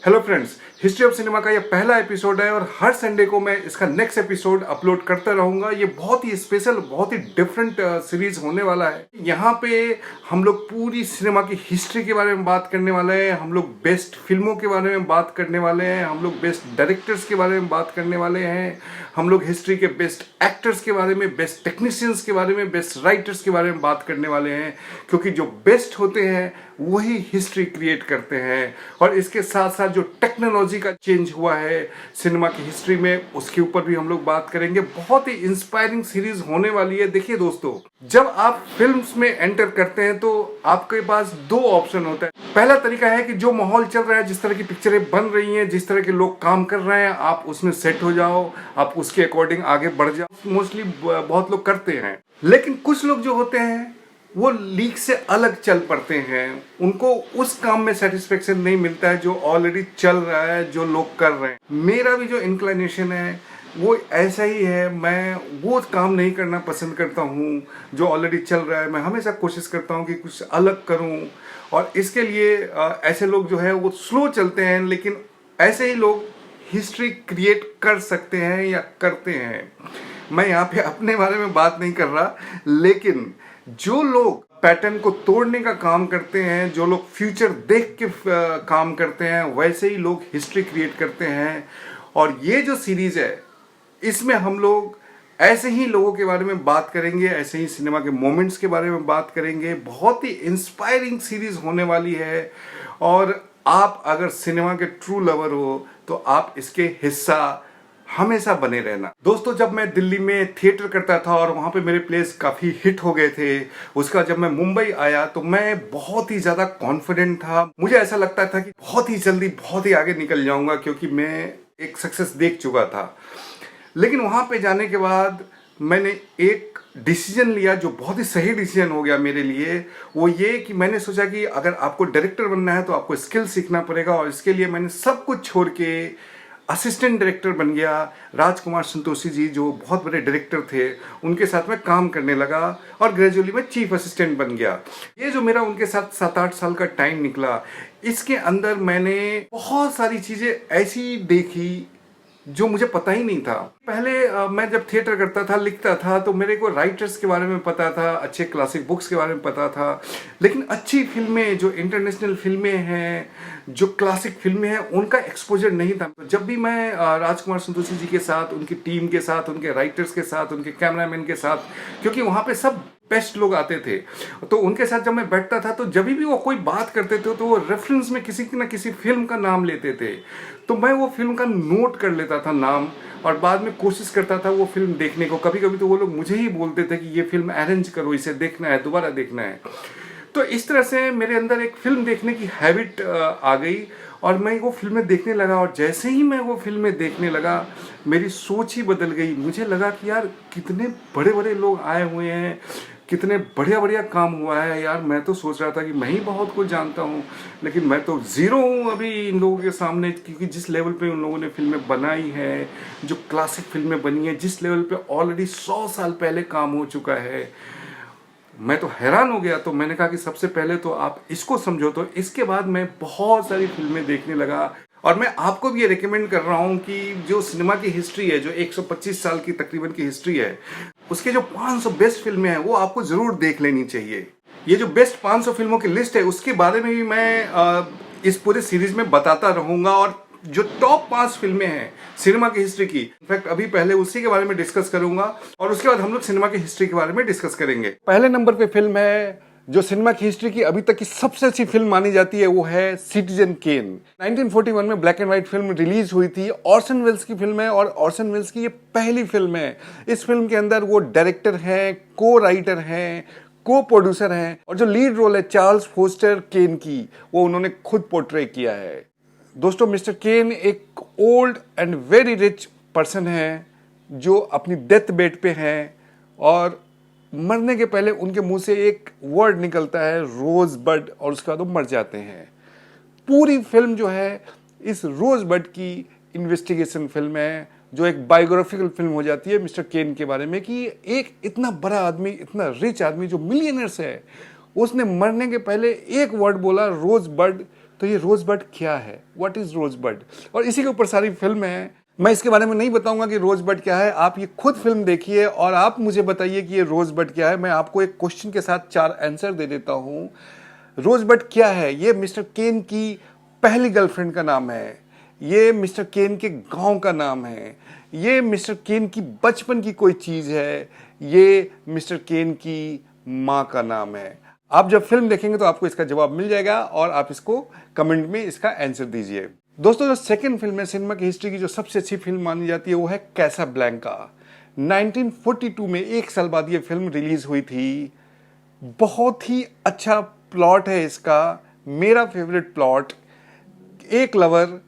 Hello friends, history of cinema का ये पहला एपिसोड है और हर संडे को मैं इसका नेक्स्ट एपिसोड अपलोड करता रहूंगा। ये बहुत ही स्पेशल, बहुत ही डिफरेंट सीरीज होने वाला है। यहाँ पे हम लोग पूरी सिनेमा की हिस्ट्री के बारे में बात करने वाले हैं, हम लोग बेस्ट फिल्मों के बारे में बात करने वाले हैं, हम लोग बेस्ट डायरेक्टर्स के बारे में बात करने वाले हैं, हम लोग हिस्ट्री के बेस्ट एक्टर्स के बारे में, बेस्ट टेक्नीशियंस के बारे में, बेस्ट राइटर्स के बारे में बात करने वाले हैं। क्योंकि जो बेस्ट होते हैं वही हिस्ट्री क्रिएट करते हैं। और इसके साथ साथ जो टेक्नोलॉजी का चेंज हुआ है सिनेमा की हिस्ट्री में, उसके ऊपर भी हम लोग बात करेंगे। बहुत ही इंस्पायरिंग सीरीज होने वाली है। देखिए दोस्तों, जब आप फिल्म्स में एंटर करते हैं तो आपके पास दो ऑप्शन होता है। पहला तरीका है कि जो माहौल चल रहा है, जिस तरह की पिक्चरें बन रही हैं, जिस तरह के लोग काम कर रहे हैं, आप उसमें सेट हो जाओ, आप उसके अकॉर्डिंग आगे बढ़ जाओ। मोस्टली बहुत लोग करते हैं, लेकिन कुछ लोग जो होते हैं वो लीग से अलग चल पड़ते हैं। उनको उस काम में सेटिस्फेक्शन नहीं मिलता है जो ऑलरेडी चल रहा है, जो लोग कर रहे हैं। मेरा भी जो इंक्लिनेशन है वो ऐसा ही है। मैं वो काम नहीं करना पसंद करता हूँ जो ऑलरेडी चल रहा है। मैं हमेशा कोशिश करता हूँ कि कुछ अलग करूँ, और इसके लिए ऐसे लोग जो है वो स्लो चलते हैं, लेकिन ऐसे ही लोग हिस्ट्री क्रिएट कर सकते हैं या करते हैं। मैं यहाँ पे अपने बारे में बात नहीं कर रहा, लेकिन जो लोग पैटर्न को तोड़ने का काम करते हैं, जो लोग फ्यूचर देख के काम करते हैं, वैसे ही लोग हिस्ट्री क्रिएट करते हैं। और ये जो सीरीज है, इसमें हम लोग ऐसे ही लोगों के बारे में बात करेंगे, ऐसे ही सिनेमा के मोमेंट्स के बारे में बात करेंगे। बहुत ही इंस्पायरिंग सीरीज होने वाली है, और आप अगर सिनेमा के ट्रू लवर हो तो आप इसके हिस्सा हमेशा बने रहना। दोस्तों, जब मैं दिल्ली में थिएटर करता था और वहाँ पे मेरे प्लेस काफ़ी हिट हो गए थे, उसका जब मैं मुंबई आया तो मैं बहुत ही ज़्यादा कॉन्फिडेंट था। मुझे ऐसा लगता था कि बहुत ही जल्दी बहुत ही आगे निकल जाऊंगा, क्योंकि मैं एक सक्सेस देख चुका था। लेकिन वहाँ पे जाने के बाद मैंने एक डिसीजन लिया जो बहुत ही सही डिसीजन हो गया मेरे लिए। वो ये कि मैंने सोचा कि अगर आपको डायरेक्टर बनना है तो आपको स्किल सीखना पड़ेगा, और इसके लिए मैंने सब कुछ छोड़ के असिस्टेंट डायरेक्टर बन गया। राजकुमार संतोषी जी जो बहुत बड़े डायरेक्टर थे, उनके साथ में काम करने लगा, और ग्रेजुअली मैं चीफ असिस्टेंट बन गया। ये जो मेरा उनके साथ 7-8 साल का टाइम निकला, इसके अंदर मैंने बहुत सारी चीज़ें ऐसी देखी जो मुझे पता ही नहीं था। पहले मैं जब थिएटर करता था, लिखता था, तो मेरे को राइटर्स के बारे में पता था, अच्छे क्लासिक बुक्स के बारे में पता था, लेकिन अच्छी फिल्में, जो इंटरनेशनल फिल्में हैं, जो क्लासिक फिल्में हैं, उनका एक्सपोजर नहीं था। तो जब भी मैं राजकुमार संतोषी जी के साथ, उनकी टीम के साथ, उनके राइटर्स के साथ, उनके कैमरामैन के साथ, क्योंकि वहाँ पे सब बेस्ट लोग आते थे, तो उनके साथ जब मैं बैठता था तो जब भी वो कोई बात करते थे तो वो रेफरेंस में किसी न किसी फिल्म का नाम लेते थे। तो मैं वो फिल्म का नोट कर लेता था नाम, और बाद में कोशिश करता था वो फिल्म देखने को। कभी कभी तो वो लोग मुझे ही बोलते थे कि ये फिल्म अरेंज करो, इसे देखना है, दोबारा देखना है। तो इस तरह से मेरे अंदर एक फिल्म देखने की हैबिट आ गई, और मैं वो फिल्में देखने लगा। और जैसे ही मैं वो फिल्में देखने लगा, मेरी सोच ही बदल गई। मुझे लगा कि यार कितने बड़े बड़े लोग आए हुए हैं, कितने बढ़िया बढ़िया काम हुआ है। यार मैं तो सोच रहा था कि मैं ही बहुत कुछ जानता हूँ, लेकिन मैं तो ज़ीरो हूँ अभी इन लोगों के सामने। क्योंकि जिस लेवल पे उन लोगों ने फिल्में बनाई हैं, जो क्लासिक फिल्में बनी हैं, जिस लेवल पे ऑलरेडी 100 साल पहले काम हो चुका है, मैं तो हैरान हो गया। तो मैंने कहा कि सबसे पहले तो आप इसको समझो। तो इसके बाद मैं बहुत सारी फिल्में देखने लगा, और मैं आपको भी ये रिकमेंड कर रहा हूँ कि जो सिनेमा की हिस्ट्री है, जो 125 साल की तकरीबन की हिस्ट्री है, उसके जो 500 बेस्ट फिल्में हैं वो आपको ज़रूर देख लेनी चाहिए। ये जो बेस्ट 500 फिल्मों की लिस्ट है, उसके बारे में भी मैं इस पूरे सीरीज में बताता रहूँगा। और जो टॉप 5 फिल्में हैं सिनेमा की हिस्ट्री की, इनफैक्ट अभी पहले उसी के बारे में डिस्कस करूंगा, और उसके बाद हम लोग सिनेमा की हिस्ट्री के बारे में डिस्कस करेंगे। पहले नंबर पे फिल्म है जो सिनेमा की हिस्ट्री की अभी तक की सबसे अच्छी फिल्म मानी जाती है, वो है सिटीजन केन। 1941 में black and white film release हुई थी। ऑर्सन वेल्स की फिल्म है, और ऑर्सन वेल्स की ये पहली फिल्म है। इस फिल्म के अंदर वो डायरेक्टर हैं, को राइटर हैं, को प्रोड्यूसर हैं, और जो लीड रोल है चार्ल्स फोस्टर केन की, वो उन्होंने खुद पोर्ट्रे किया है। दोस्तों, मिस्टर केन एक old and very rich person है जो अपनी डेथ बेड पे हैं, और मरने के पहले उनके मुंह से एक वर्ड निकलता है, रोज बड, और उसके बाद वो मर जाते हैं। पूरी फिल्म जो है इस रोज बड की इन्वेस्टिगेशन फिल्म है, जो एक बायोग्राफिकल फिल्म हो जाती है मिस्टर केन के बारे में, कि एक इतना बड़ा आदमी, इतना रिच आदमी जो मिलियनर्स है, उसने मरने के पहले एक वर्ड बोला, रोज बड, तो ये रोजबड क्या है, व्हाट इज रोजबड, और इसी के ऊपर सारी फिल्म है। मैं इसके बारे में नहीं बताऊंगा कि रोजबड क्या है, आप ये खुद फिल्म देखिए और आप मुझे बताइए कि ये रोजबड क्या है। मैं आपको एक क्वेश्चन के साथ 4 आंसर दे देता हूं। रोजबड क्या है? ये मिस्टर केन की पहली गर्लफ्रेंड का नाम है, ये मिस्टर केन के गांव का नाम है, ये मिस्टर केन की बचपन की कोई चीज है, ये मिस्टर केन की मां का नाम है। आप जब फिल्म देखेंगे तो आपको इसका जवाब मिल जाएगा और आप इसको कमेंट में इसका आंसर दीजिए। दोस्तों, जो सेकंड फिल्म है सिनेमा की हिस्ट्री की जो सबसे अच्छी फिल्म मानी जाती है वो है कैसाब्लैंका। 1942 में 1 साल बाद ये फिल्म रिलीज हुई थी। बहुत ही अच्छा प्लॉट है इसका, मेरा फेवरेट प्लॉट। एक लवर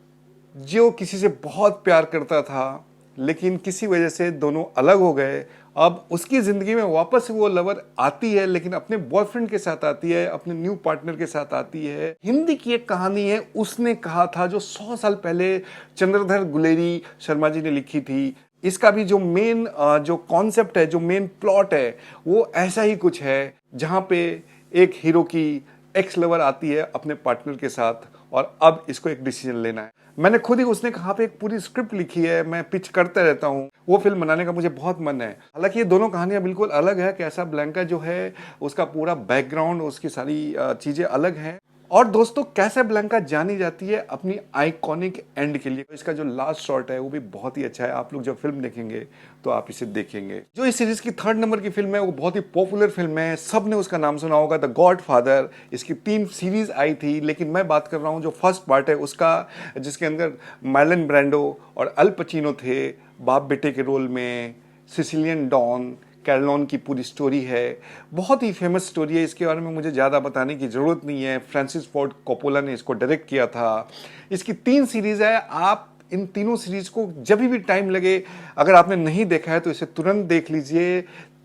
जो किसी से बहुत प्यार करता था लेकिन किसी वजह से दोनों अलग हो गए। अब उसकी जिंदगी में वापस वो लवर आती है लेकिन अपने बॉयफ्रेंड के साथ आती है, अपने न्यू पार्टनर के साथ आती है। हिंदी की एक कहानी है, उसने कहा था, जो 100 साल पहले चंद्रधर गुलेरी शर्मा जी ने लिखी थी। इसका भी जो मेन जो कॉन्सेप्ट है, जो मेन प्लॉट है, वो ऐसा ही कुछ है, जहां पे एक हीरो की एक्स लवर आती है अपने पार्टनर के साथ और अब इसको एक डिसीजन लेना है। मैंने खुद ही उसने कहा पे एक पूरी स्क्रिप्ट लिखी है, मैं पिच करता रहता हूँ। वो फिल्म बनाने का मुझे बहुत मन है। हालांकि ये दोनों कहानियां बिल्कुल अलग है। कैसाब्लैंका जो है उसका पूरा बैकग्राउंड, उसकी सारी चीजें अलग हैं। और दोस्तों, कैसाब्लैंका जानी जाती है अपनी आइकॉनिक एंड के लिए। इसका जो लास्ट शॉट है वो भी बहुत ही अच्छा है। आप लोग जब फिल्म देखेंगे तो आप इसे देखेंगे। जो इस सीरीज की 3rd नंबर की फिल्म है वो बहुत ही पॉपुलर फिल्म है, सबने उसका नाम सुना होगा, द गॉडफादर। इसकी 3 सीरीज आई थी लेकिन मैं बात कर रहा हूँ जो फर्स्ट पार्ट है उसका, जिसके अंदर मार्लन ब्रांडो और अल पचिनो थे बाप बेटे के रोल में। सिसिलियन डॉन कैरलोन की पूरी स्टोरी है, बहुत ही फेमस स्टोरी है। इसके बारे में मुझे ज़्यादा बताने की ज़रूरत नहीं है। फ्रांसिस फोर्ड कोपोला ने इसको डायरेक्ट किया था। इसकी 3 सीरीज है। आप इन तीनों सीरीज को जब भी टाइम लगे, अगर आपने नहीं देखा है तो इसे तुरंत देख लीजिए।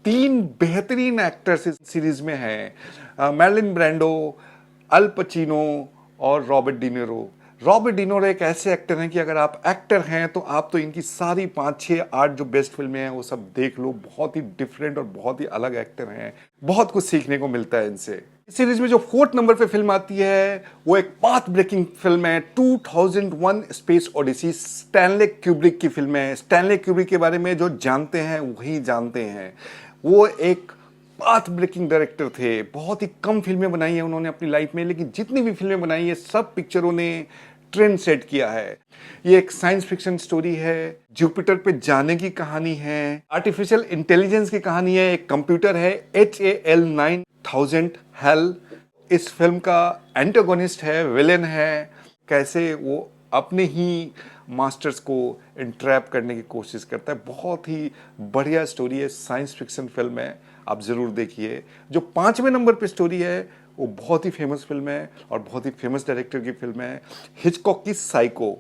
3 बेहतरीन एक्टर्स इस सीरीज में हैं, मार्लन ब्रांडो, अल पचिनो और रॉबर्ट डिनिरो। रॉबर्ट डिनिरो एक ऐसे एक्टर हैं कि अगर आप एक्टर हैं तो आप तो इनकी सारी 5, 6, 8 जो बेस्ट फिल्में हैं वो सब देख लो। बहुत ही डिफरेंट और बहुत ही अलग एक्टर हैं, बहुत कुछ सीखने को मिलता है इनसे। इस सीरीज में जो 4th नंबर पे फिल्म आती है वो एक पाथ ब्रेकिंग फिल्म है, 2001 स्पेस ओडिसी। स्टैनले क्यूब्रिक की फिल्म है। स्टैनले क्यूब्रिक के बारे में जो जानते हैं वही जानते हैं। वो एक पाथ ब्रेकिंग डायरेक्टर थे। बहुत ही कम फिल्में बनाई हैं उन्होंने अपनी लाइफ में, लेकिन जितनी भी फिल्में बनाई है सब पिक्चरों ने ट्रेंड सेट किया है। ये एक साइंस फिक्शन स्टोरी है, जुपिटर पे जाने की कहानी है, आर्टिफिशियल इंटेलिजेंस की कहानी है। एक कंप्यूटर है HAL 9000 हेल। इस फिल्म का एंटागोनिस्ट है, विलेन है, कैसे वो अपने ही मास्टर्स को इंट्रैप करने की कोशिश करता है। बहुत ही बढ़िया स्टोरी है, साइंस फिक्शन फिल्म है, आप जरूर देखिए। जो 5वें नंबर पे स्टोरी है वो बहुत ही फेमस फिल्म है और बहुत ही फेमस डायरेक्टर की फिल्म है, हिचकॉक की साइको।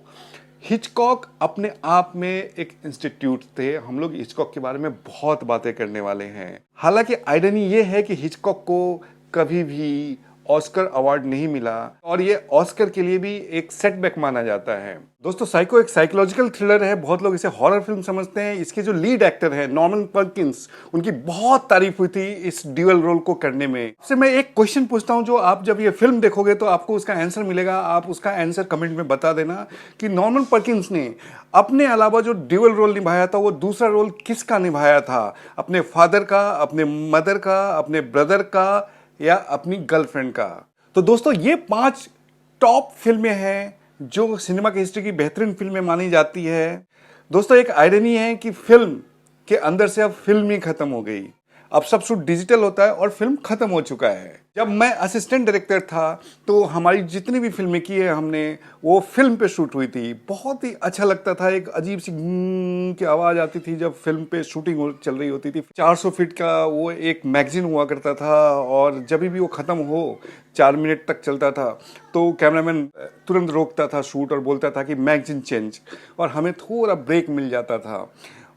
हिचकॉक अपने आप में एक इंस्टीट्यूट थे। हम लोग हिचकॉक के बारे में बहुत बातें करने वाले हैं। हालांकि आयरनी ये है कि हिचकॉक को कभी भी ऑस्कर अवार्ड नहीं मिला और ये ऑस्कर के लिए भी एक सेटबैक माना जाता है। दोस्तों, साइको एक साइकोलॉजिकल थ्रिलर है। बहुत लोग इसे हॉरर फिल्म समझते हैं। इसके जो लीड एक्टर हैं नॉर्मन पर्किंस, उनकी बहुत तारीफ हुई थी इस ड्यूअल रोल को करने में। इससे मैं एक क्वेश्चन पूछता हूं जो आप जब ये फिल्म देखोगे तो आपको उसका आंसर मिलेगा। आप उसका आंसर कमेंट में बता देना कि नॉर्मन पर्किंस ने अपने अलावा जो ड्यूअल रोल निभाया था वो दूसरा रोल किसका निभाया था? अपने फादर का, अपने मदर का, अपने ब्रदर का या अपनी गर्लफ्रेंड का? तो दोस्तों, ये 5 टॉप फिल्में हैं जो सिनेमा की हिस्ट्री की बेहतरीन फिल्में मानी जाती है। दोस्तों, एक आयरनी है कि फिल्म के अंदर से अब फिल्म ही खत्म हो गई। अब सब शूट डिजिटल होता है और फिल्म खत्म हो चुका है। जब मैं असिस्टेंट डायरेक्टर था तो हमारी जितनी भी फिल्में की है हमने, वो फिल्म पे शूट हुई थी। बहुत ही अच्छा लगता था। एक अजीब सी की आवाज आती थी जब फिल्म पे शूटिंग चल रही होती थी। 400 फीट का वो एक मैगजीन हुआ करता था और जब भी वो खत्म हो 4 मिनट तक चलता था तो कैमरामैन तुरंत रोकता था शूट और बोलता था कि मैगजीन चेंज, और हमें थोड़ा ब्रेक मिल जाता था।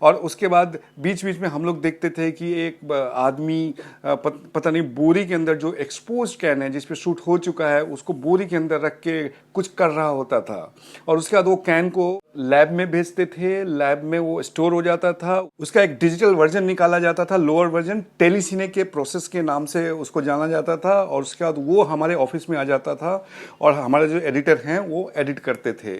और उसके बाद बीच बीच में हम लोग देखते थे कि एक आदमी पता नहीं बोरी के अंदर जो एक्सपोज कैन है जिस पे शूट हो चुका है उसको बोरी के अंदर रख के कुछ कर रहा होता था, और उसके बाद वो कैन को लैब में भेजते थे, लैब में वो स्टोर हो जाता था, उसका एक डिजिटल वर्जन निकाला जाता था, लोअर वर्जन टेलीसिने के प्रोसेस के नाम से उसको जाना जाता था, और उसके बाद वो हमारे ऑफिस में आ जाता था और हमारे जो एडिटर हैं वो एडिट करते थे,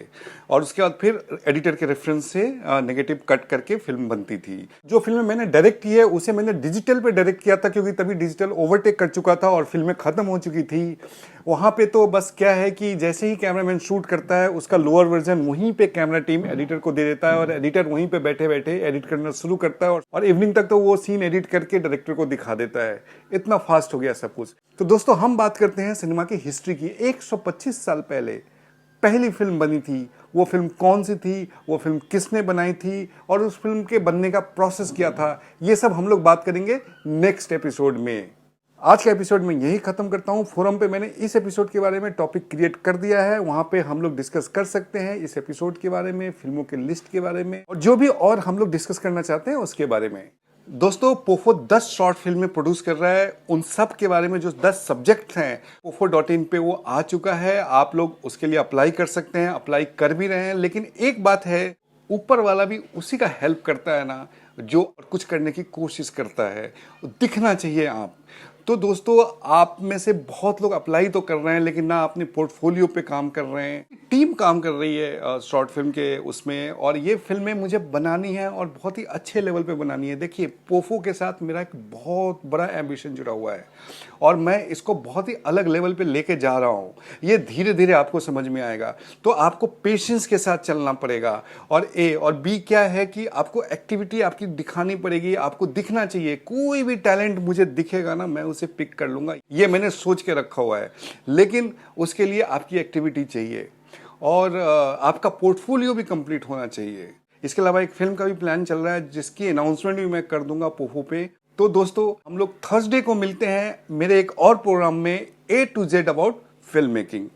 और उसके बाद फिर एडिटर के रेफरेंस से नेगेटिव कट करके फिल्म बनती थी। जो फिल्म मैंने डायरेक्ट की है उसे मैंने डिजिटल पे डायरेक्ट किया था, क्योंकि तभी डिजिटल ओवरटेक कर चुका था और फिल्में खत्म हो चुकी थी। वहाँ पे तो बस क्या है कि जैसे ही कैमरामैन शूट करता है उसका लोअर वर्जन वहीं पे कैमरा टीम एडिटर को दे देता है, और एडिटर वहीं पे बैठे बैठे एडिट करना शुरू करता है, और इवनिंग तक तो वो सीन एडिट करके डायरेक्टर को दिखा देता है। इतना फास्ट हो गया सब कुछ। तो दोस्तों हम बात करते हैं सिनेमा की हिस्ट्री की। 125 साल पहले पहली फिल्म बनी थी। वो फिल्म कौन सी थी, वो फिल्म किसने बनाई थी, और उस फिल्म के बनने का प्रोसेस क्या था, ये सब हम लोग बात करेंगे नेक्स्ट एपिसोड में। आज का एपिसोड में यही खत्म करता हूं। फोरम पे मैंने इस एपिसोड के बारे में टॉपिक क्रिएट कर दिया है, वहां पे हम लोग डिस्कस कर सकते हैं इस एपिसोड के बारे में, फिल्मों के लिस्ट के बारे में, और जो भी और हम लोग डिस्कस करना चाहते हैं उसके बारे में। दोस्तों पोफो 10 शॉर्ट फिल्में प्रोड्यूस कर रहा है, उन सब के बारे में जो 10 सब्जेक्ट हैं pofo.in पे वो आ चुका है। आप लोग उसके लिए अप्लाई कर सकते हैं, अप्लाई कर भी रहे हैं। लेकिन एक बात है, ऊपर वाला भी उसी का हेल्प करता है ना जो कुछ करने की कोशिश करता है। दिखना चाहिए आप। तो दोस्तों आप में से बहुत लोग अप्लाई तो कर रहे हैं लेकिन ना अपने पोर्टफोलियो पे काम कर रहे हैं। टीम काम कर रही है शॉर्ट फिल्म के उसमें, और ये फिल्में मुझे बनानी है और बहुत ही अच्छे लेवल पे बनानी है। देखिए पोफो के साथ मेरा एक बहुत बड़ा एम्बिशन जुड़ा हुआ है और मैं इसको बहुत ही अलग लेवल पे लेके जा रहा हूँ। ये धीरे धीरे आपको समझ में आएगा, तो आपको पेशेंस के साथ चलना पड़ेगा। और ए और बी क्या है कि आपको एक्टिविटी आपकी दिखानी पड़ेगी, आपको दिखना चाहिए। कोई भी टैलेंट मुझे दिखेगा ना, मैं उसे पिक कर लूंगा, ये मैंने सोच के रखा हुआ है। लेकिन उसके लिए आपकी एक्टिविटी चाहिए और आपका पोर्टफोलियो भी कंप्लीट होना चाहिए। इसके अलावा एक फिल्म का भी प्लान चल रहा है जिसकी अनाउंसमेंट भी मैं कर दूंगा पोफो पे। तो दोस्तों हम लोग थर्सडे को मिलते हैं मेरे एक और प्रोग्राम में A to Z about film making.